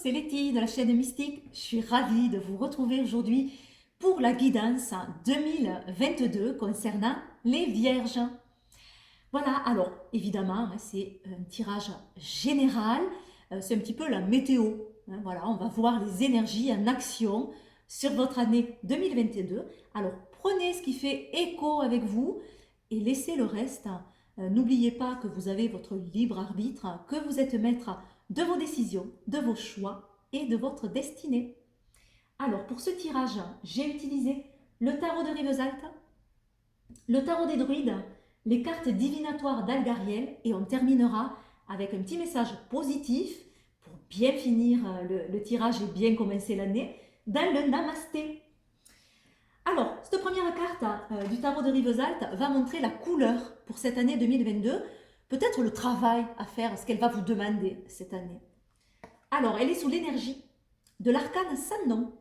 c'est Letty de la chaîne Mystique. Je suis ravie de vous retrouver aujourd'hui pour la guidance 2022 concernant les Vierges. Voilà, alors évidemment, c'est un tirage général, c'est un petit peu la météo. Voilà, on va voir les énergies en action sur votre année 2022. Alors prenez ce qui fait écho avec vous et laissez le reste. N'oubliez pas que vous avez votre libre arbitre, que vous êtes maître de vos décisions, de vos choix et de votre destinée. Alors pour ce tirage, j'ai utilisé le tarot de Rivesaltes, le tarot des druides, les cartes divinatoires d'Algariel et on terminera avec un petit message positif pour bien finir le tirage et bien commencer l'année dans le Namasté. Alors, cette première carte du tarot de Rivesaltes va montrer la couleur pour cette année 2022, peut-être le travail à faire, ce qu'elle va vous demander cette année. Alors, elle est sous l'énergie de l'arcane sans nom.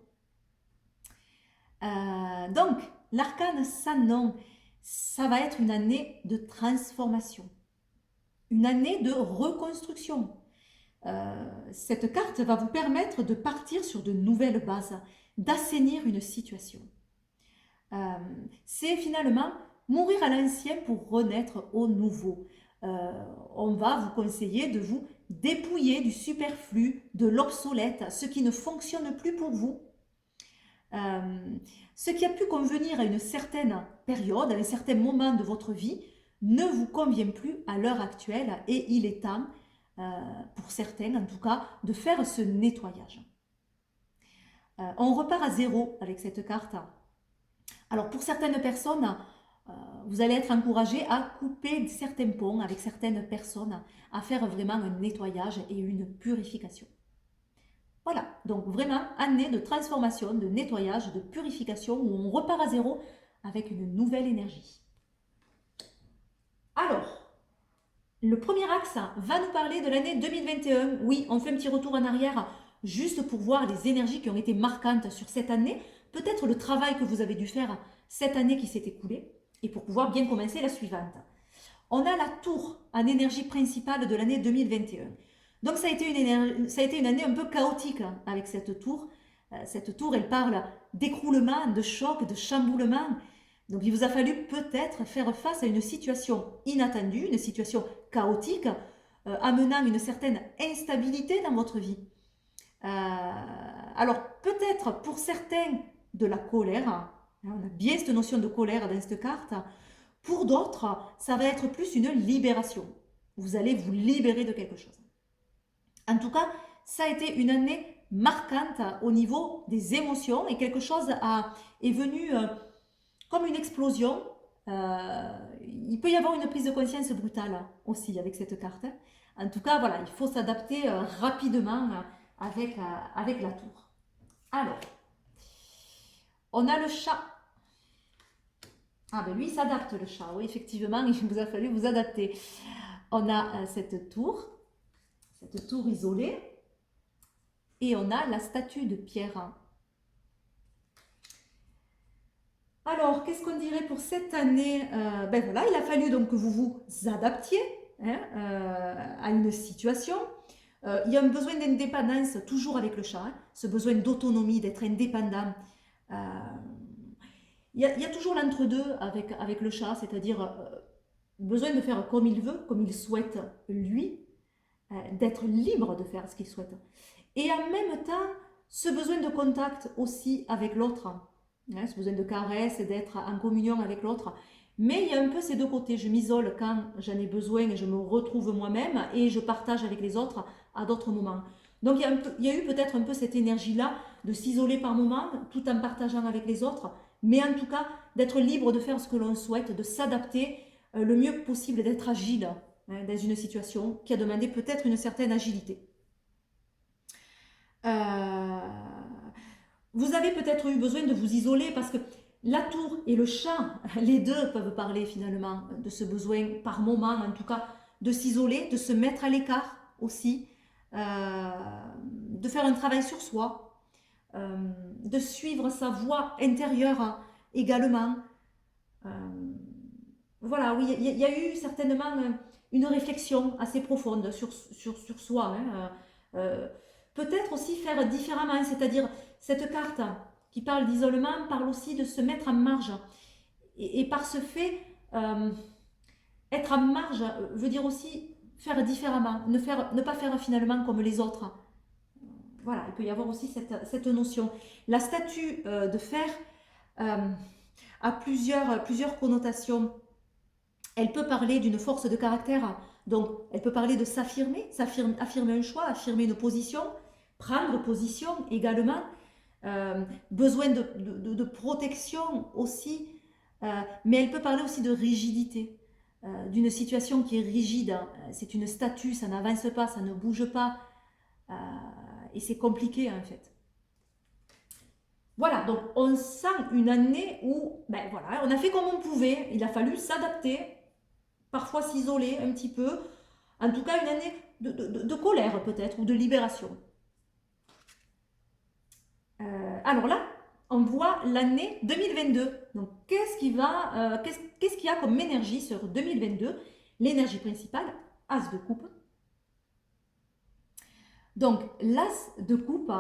Donc, l'arcane sans nom, ça va être une année de transformation, une année de reconstruction. Cette carte va vous permettre de partir sur de nouvelles bases, d'assainir une situation. C'est finalement mourir à l'ancien pour renaître au nouveau. On va vous conseiller de vous dépouiller du superflu, de l'obsolète, ce qui ne fonctionne plus pour vous. Ce qui a pu convenir à une certaine période, à un certain moment de votre vie, ne vous convient plus à l'heure actuelle et il est temps, pour certains en tout cas, de faire ce nettoyage. On repart à zéro avec cette carte. Alors pour certaines personnes, vous allez être encouragé à couper certains ponts avec certaines personnes, à faire vraiment un nettoyage et une purification. Voilà, donc vraiment année de transformation, de nettoyage, de purification où on repart à zéro avec une nouvelle énergie. Alors, le premier axe va nous parler de l'année 2021. Oui, on fait un petit retour en arrière juste pour voir les énergies qui ont été marquantes sur cette année, peut-être le travail que vous avez dû faire cette année qui s'est écoulée, et pour pouvoir bien commencer la suivante. On a la tour en énergie principale de l'année 2021. Donc ça a été une année un peu chaotique avec cette tour. Cette tour, elle parle d'écroulement, de choc, de chamboulement. Donc il vous a fallu peut-être faire face à une situation inattendue, une situation chaotique, amenant une certaine instabilité dans votre vie. Alors peut-être pour certains de la colère, hein, on a bien cette notion de colère dans cette carte. Pour d'autres, ça va être plus une libération. Vous allez vous libérer de quelque chose. En tout cas, ça a été une année marquante au niveau des émotions et quelque chose est venu comme une explosion. Il peut y avoir une prise de conscience brutale aussi avec cette carte. En tout cas, voilà, il faut s'adapter rapidement avec la tour. Alors, on a le chat. Ah ben lui, il s'adapte le chat, oui, effectivement, il vous a fallu vous adapter. On a cette tour isolée, et on a la statue de Pierre. Alors, qu'est-ce qu'on dirait pour cette année? Ben voilà, il a fallu donc que vous vous adaptiez à une situation. Il y a un besoin d'indépendance, toujours avec le chat, ce besoin d'autonomie, d'être indépendant. Il y a toujours l'entre-deux avec le chat, c'est-à-dire besoin de faire comme il veut, comme il souhaite lui, d'être libre de faire ce qu'il souhaite. Et en même temps, ce besoin de contact aussi avec l'autre, ce besoin de caresse et d'être en communion avec l'autre. Mais il y a un peu ces deux côtés. Je m'isole quand j'en ai besoin et je me retrouve moi-même et je partage avec les autres à d'autres moments. Donc il y a eu peut-être un peu cette énergie-là de s'isoler par moments tout en partageant avec les autres, mais en tout cas d'être libre de faire ce que l'on souhaite, de s'adapter le mieux possible, d'être agile dans une situation qui a demandé peut-être une certaine agilité. Vous avez peut-être eu besoin de vous isoler parce que la tour et le chat, les deux peuvent parler finalement de ce besoin par moment, en tout cas, de s'isoler, de se mettre à l'écart aussi, de faire un travail sur soi, de suivre sa voie intérieure également. Voilà, oui, il y a eu certainement une réflexion assez profonde sur soi. peut-être aussi faire différemment, c'est-à-dire cette carte qui parle d'isolement parle aussi de se mettre en marge. Et par ce fait, être en marge veut dire aussi faire différemment, ne pas faire finalement comme les autres. Voilà, il peut y avoir aussi cette notion. La statue de fer euh, a plusieurs connotations. Elle peut parler d'une force de caractère, donc elle peut parler de s'affirmer, affirmer un choix, affirmer une position, prendre position également, besoin de protection aussi, mais elle peut parler aussi de rigidité, d'une situation qui est rigide. C'est une statue, ça n'avance pas, ça ne bouge pas, euh, et c'est compliqué en fait. Voilà, donc on sent une année où, ben voilà, on a fait comme on pouvait, il a fallu s'adapter, parfois s'isoler un petit peu, en tout cas une année de colère peut-être, ou de libération. Alors là, on voit l'année 2022. Donc qu'est-ce qu'il y a comme énergie sur 2022? L'énergie principale, As de coupe. Donc l'As de coupe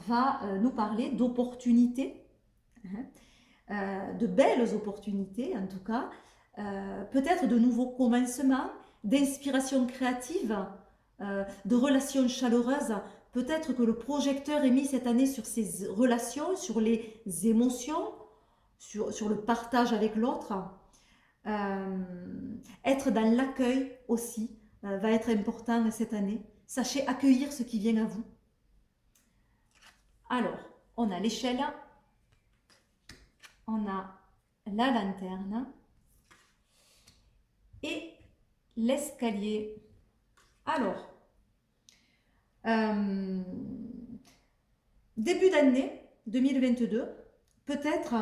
va nous parler d'opportunités, de belles opportunités en tout cas, peut-être de nouveaux commencements, d'inspiration créative, de relations chaleureuses. Peut-être que le projecteur est mis cette année sur ces relations, sur les émotions, sur le partage avec l'autre. Être dans l'accueil aussi va être important cette année. Sachez accueillir ce qui vient à vous. Alors, on a l'échelle, on a la lanterne et l'escalier. Alors, début d'année 2022, peut-être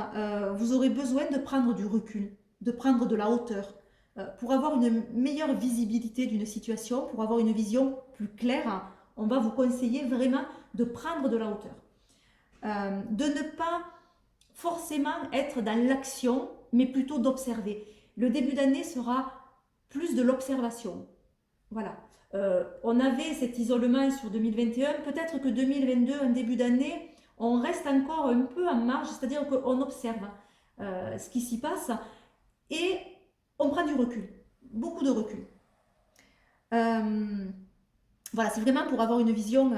vous aurez besoin de prendre du recul, de prendre de la hauteur, pour avoir une meilleure visibilité d'une situation, pour avoir une vision plus claire. On va vous conseiller vraiment de prendre de la hauteur, de ne pas forcément être dans l'action, mais plutôt d'observer. Le début d'année sera plus de l'observation. Voilà. On avait cet isolement sur 2021. Peut-être que 2022, en début d'année, on reste encore un peu en marge, c'est-à-dire qu'on observe ce qui s'y passe et on prend du recul, beaucoup de recul. Voilà, c'est vraiment pour avoir une vision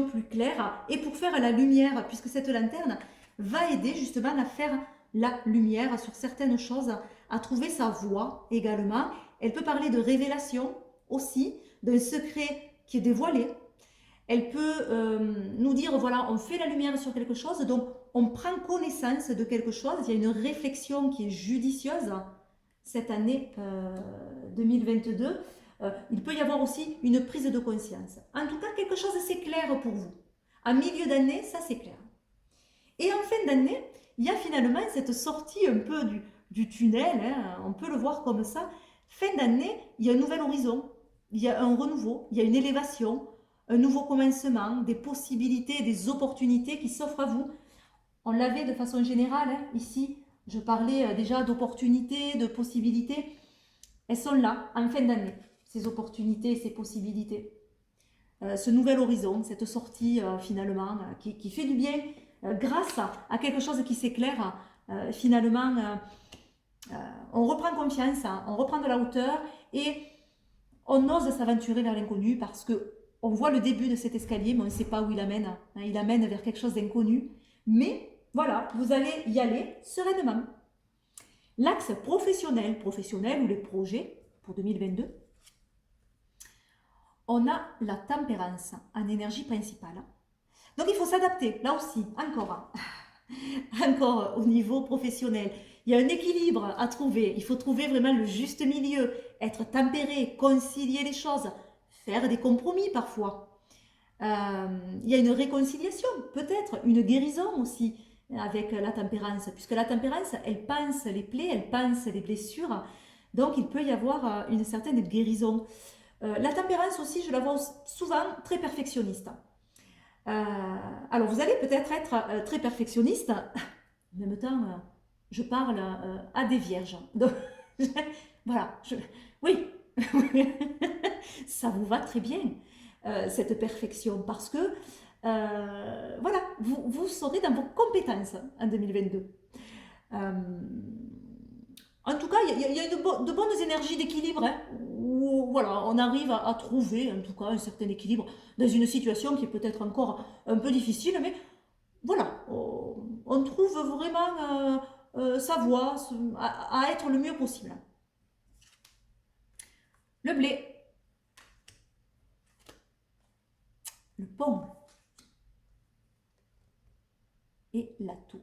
plus claire et pour faire la lumière, puisque cette lanterne va aider justement à faire la lumière sur certaines choses, à trouver sa voie également. Elle peut parler de révélation aussi, d'un secret qui est dévoilé. Elle peut nous dire, voilà, on fait la lumière sur quelque chose, donc on prend connaissance de quelque chose, il y a une réflexion qui est judicieuse cette année 2022. Il peut y avoir aussi une prise de conscience. En tout cas, quelque chose c'est clair pour vous. En milieu d'année, ça c'est clair. Et en fin d'année, il y a finalement cette sortie un peu du tunnel, hein, on peut le voir comme ça. Fin d'année, il y a un nouvel horizon, il y a un renouveau, il y a une élévation, un nouveau commencement, des possibilités, des opportunités qui s'offrent à vous. On l'avait de façon générale, hein, ici, je parlais déjà d'opportunités, de possibilités. Elles sont là, en fin d'année, ces opportunités, ces possibilités. Ce nouvel horizon, cette sortie finalement, qui fait du bien grâce à quelque chose qui s'éclaire. Finalement, on reprend confiance, hein, on reprend de la hauteur et on ose s'aventurer vers l'inconnu parce que on voit le début de cet escalier, mais on ne sait pas où il amène. Hein. Il amène vers quelque chose d'inconnu. Mais voilà, vous allez y aller sereinement. L'axe professionnel ou les projets pour 2022, on a la tempérance en énergie principale. Donc il faut s'adapter, là aussi, encore, encore au niveau professionnel. Il y a un équilibre à trouver, il faut trouver vraiment le juste milieu, être tempéré, concilier les choses, faire des compromis parfois. Il y a une réconciliation, peut-être, une guérison aussi avec la tempérance, puisque la tempérance, elle pense les plaies, elle pense les blessures, donc il peut y avoir une certaine guérison. La tempérance aussi, je la vois souvent très perfectionniste. Alors vous allez peut-être être très perfectionniste, en même temps, je parle à des vierges. Donc, voilà, oui, ça vous va très bien, cette perfection, parce que Voilà, vous serez dans vos compétences en 2022. Euh, En tout cas, il y a de bonnes énergies d'équilibre, hein, où voilà, on arrive à trouver en tout cas un certain équilibre dans une situation qui est peut-être encore un peu difficile, mais voilà, on trouve vraiment sa voie à être le mieux possible. Le blé, le pont et la tour.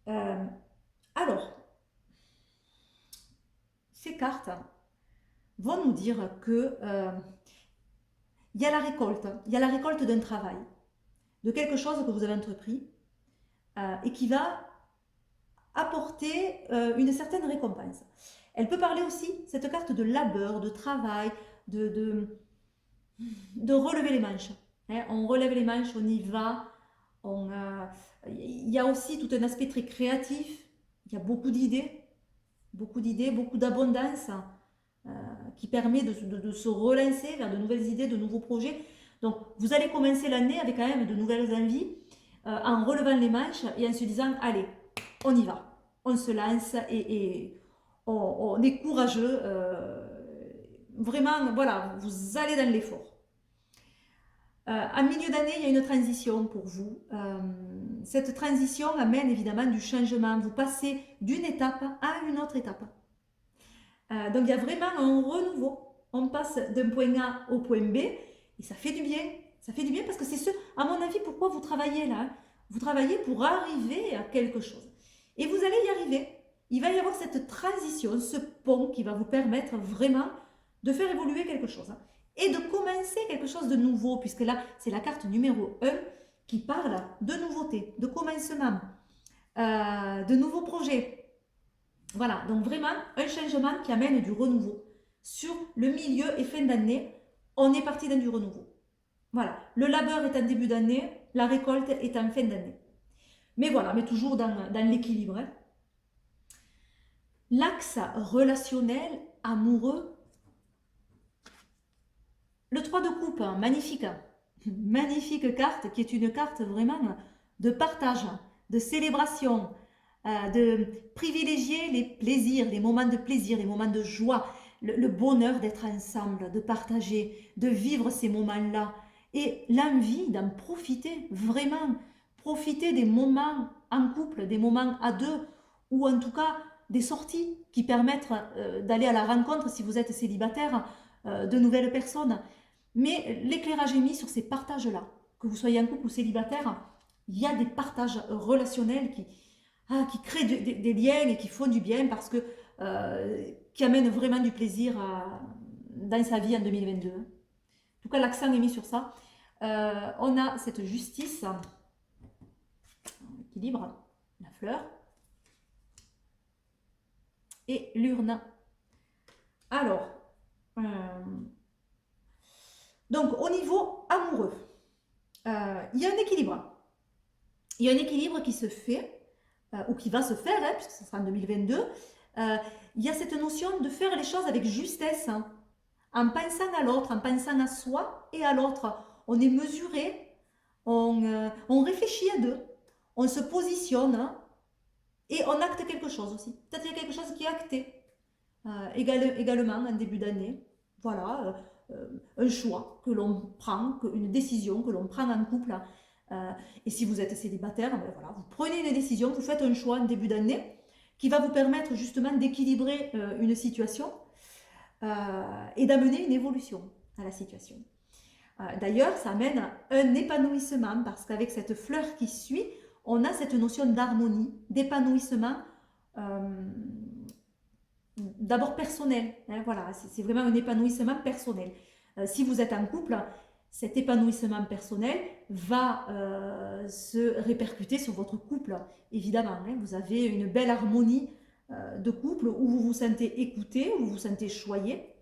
Euh, alors, ces cartes vont nous dire que il y a la récolte, il y a la récolte d'un travail, de quelque chose que vous avez entrepris et qui va apporter une certaine récompense. Elle peut parler aussi, cette carte, de labeur, de travail, de, de, de relever les manches. Hein, on relève les manches, on y va. Il y a aussi tout un aspect très créatif. Il y a beaucoup d'idées, beaucoup d'abondance euh, qui permet de se relancer vers de nouvelles idées, de nouveaux projets. Donc, vous allez commencer l'année avec quand même de nouvelles envies, en relevant les manches et en se disant, allez, on y va, on se lance et on est courageux. Vraiment, voilà, vous allez dans l'effort. En milieu d'année, il y a une transition pour vous. Cette transition amène évidemment du changement. Vous passez d'une étape à une autre étape. Donc il y a vraiment un renouveau. On passe d'un point A au point B et ça fait du bien. Ça fait du bien parce que c'est ce, à mon avis, pourquoi vous travaillez là. Vous travaillez pour arriver à quelque chose. Et vous allez y arriver. Il va y avoir cette transition, ce pont qui va vous permettre vraiment de faire évoluer quelque chose et de commencer quelque chose de nouveau, puisque là, c'est la carte numéro 1 qui parle de nouveauté, de commencement, de nouveaux projets. Voilà, donc vraiment un changement qui amène du renouveau. Sur le milieu et fin d'année, on est parti dans du renouveau. Voilà, le labeur est en début d'année, la récolte est en fin d'année. Mais voilà, mais toujours dans l'équilibre. Hein. L'axe relationnel, amoureux, le 3 de coupe, hein, magnifique. Magnifique carte qui est une carte vraiment de partage, de célébration, de privilégier les plaisirs, les moments de plaisir, les moments de joie, le bonheur d'être ensemble, de partager, de vivre ces moments-là et l'envie d'en profiter, vraiment profiter des moments en couple, des moments à deux ou en tout cas des sorties qui permettent d'aller à la rencontre si vous êtes célibataire de nouvelles personnes. Mais l'éclairage est mis sur ces partages-là. Que vous soyez en couple ou célibataire, il y a des partages relationnels qui créent des liens et qui font du bien parce que qui amènent vraiment du plaisir dans sa vie en 2022. En tout cas, l'accent est mis sur ça. On a cette justice, équilibre, la fleur et l'urne. Alors, donc au niveau amoureux, il y a un équilibre. Il y a un équilibre qui se fait, ou qui va se faire, hein, puisque ce sera en 2022. Il y a cette notion de faire les choses avec justesse, hein, en pensant à l'autre, en pensant à soi et à l'autre. On est mesuré, on réfléchit à deux, on se positionne hein, et on acte quelque chose aussi. Peut-être qu'il y a quelque chose qui est acté également en début d'année. Voilà, un choix que l'on prend, une décision que l'on prend en couple. Et si vous êtes célibataire, ben voilà, vous prenez une décision, vous faites un choix en début d'année qui va vous permettre justement d'équilibrer une situation et d'amener une évolution à la situation. D'ailleurs, ça amène un épanouissement parce qu'avec cette fleur qui suit, on a cette notion d'harmonie, d'épanouissement, d'abord personnel. Hein, voilà, c'est vraiment un épanouissement personnel. Si vous êtes en couple, cet épanouissement personnel va se répercuter sur votre couple, évidemment. Hein, vous avez une belle harmonie de couple où vous vous sentez écouté, où vous vous sentez choyé.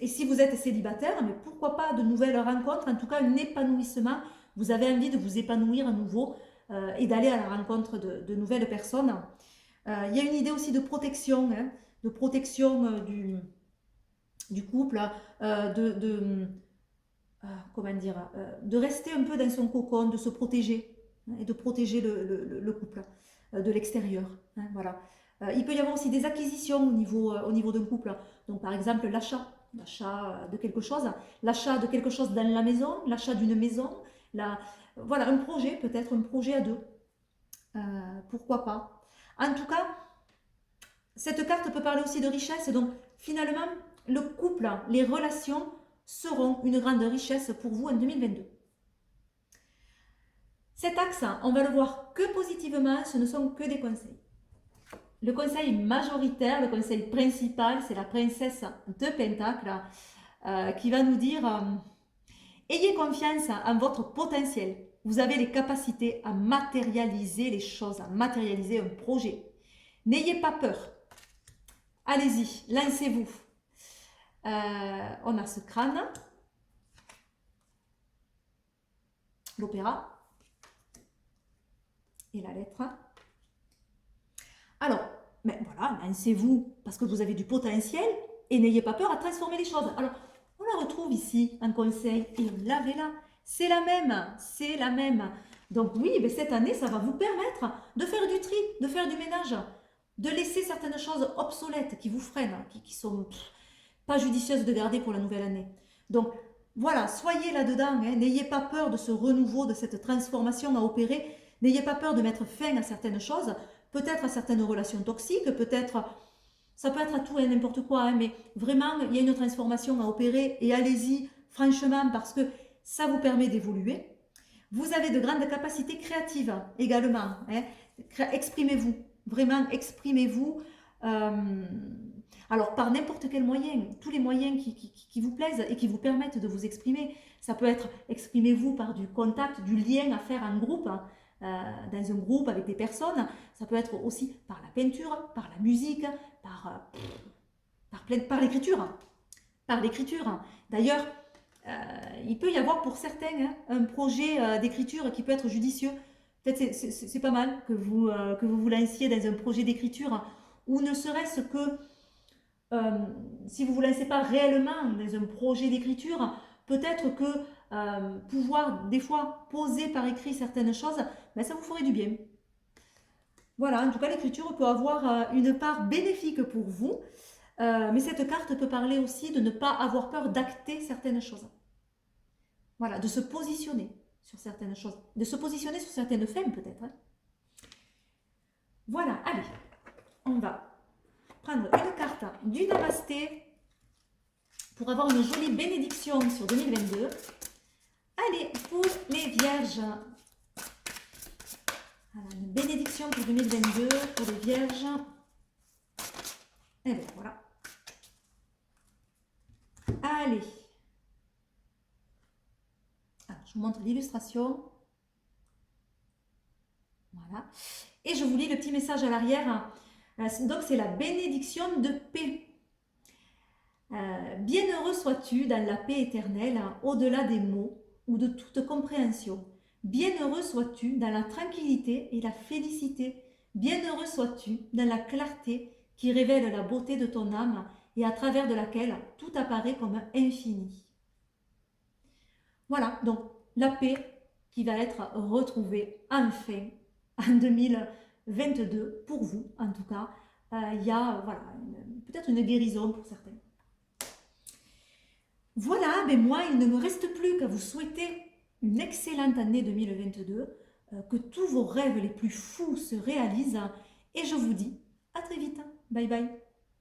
Et si vous êtes célibataire, mais pourquoi pas de nouvelles rencontres, en tout cas un épanouissement. Vous avez envie de vous épanouir à nouveau et d'aller à la rencontre de nouvelles personnes. Il y a une idée aussi de protection du couple, comment dire, de rester un peu dans son cocon, de se protéger hein, et de protéger le couple de l'extérieur. Hein, voilà. Il peut y avoir aussi des acquisitions au niveau d'un couple. Donc par exemple l'achat de quelque chose, l'achat de quelque chose dans la maison, l'achat d'une maison, voilà un projet, peut-être un projet à deux. Pourquoi pas. En tout cas, cette carte peut parler aussi de richesse. Donc finalement, le couple, les relations seront une grande richesse pour vous en 2022. Cet axe, on va le voir que positivement, ce ne sont que des conseils. Le conseil majoritaire, le conseil principal, c'est la princesse de Pentacle qui va nous dire ayez confiance en votre potentiel. Vous avez les capacités à matérialiser les choses, à matérialiser un projet. N'ayez pas peur. Allez-y, lancez-vous. On a ce crâne, l'opéra et la lettre. Alors, mais voilà, lancez-vous parce que vous avez du potentiel et n'ayez pas peur à transformer les choses. Alors, on la retrouve ici, un conseil, et on l'avait là. C'est la même, c'est la même. Donc oui, mais cette année, ça va vous permettre de faire du tri, de faire du ménage, de laisser certaines choses obsolètes qui vous freinent, qui sont pas judicieuses de garder pour la nouvelle année. Donc voilà, soyez là-dedans, hein, n'ayez pas peur de ce renouveau, de cette transformation à opérer, n'ayez pas peur de mettre fin à certaines choses, peut-être à certaines relations toxiques, peut-être, ça peut être à tout et n'importe quoi, hein, mais vraiment, il y a une transformation à opérer et allez-y franchement parce que ça vous permet d'évoluer. Vous avez de grandes capacités créatives également, hein. Exprimez-vous, vraiment exprimez-vous. Alors par n'importe quel moyen, tous les moyens qui vous plaisent et qui vous permettent de vous exprimer. Ça peut être exprimez-vous par du contact, du lien à faire en groupe, hein, dans un groupe avec des personnes. Ça peut être aussi par la peinture, par la musique, par l'écriture. Par l'écriture. D'ailleurs, il peut y avoir pour certains hein, un projet d'écriture qui peut être judicieux. Peut-être c'est pas mal que vous lanciez dans un projet d'écriture ou ne serait-ce que si vous ne vous lancez pas réellement dans un projet d'écriture, peut-être que pouvoir des fois poser par écrit certaines choses, ben, ça vous ferait du bien. Voilà, en tout cas l'écriture peut avoir une part bénéfique pour vous, mais cette carte peut parler aussi de ne pas avoir peur d'acter certaines choses. Voilà, de se positionner sur certaines choses, de se positionner sur certaines fins peut-être. Hein. Voilà, allez, on va prendre une carte du Namasté pour avoir une jolie bénédiction sur 2022. Allez, pour les vierges. Alors, une bénédiction pour 2022 pour les vierges. Et bien voilà. Allez. Alors, je vous montre l'illustration. Voilà. Et je vous lis le petit message à l'arrière. Donc, c'est la bénédiction de paix. Bienheureux sois-tu dans la paix éternelle, au-delà des mots ou de toute compréhension. Bienheureux sois-tu dans la tranquillité et la félicité. Bienheureux sois-tu dans la clarté qui révèle la beauté de ton âme et à travers de laquelle tout apparaît comme infini. Voilà, donc la paix qui va être retrouvée enfin en 2022 pour vous, en tout cas. Il y a voilà, peut-être une guérison pour certains. Voilà, mais moi, il ne me reste plus qu'à vous souhaiter une excellente année 2022, que tous vos rêves les plus fous se réalisent, et je vous dis à très vite. Bye bye.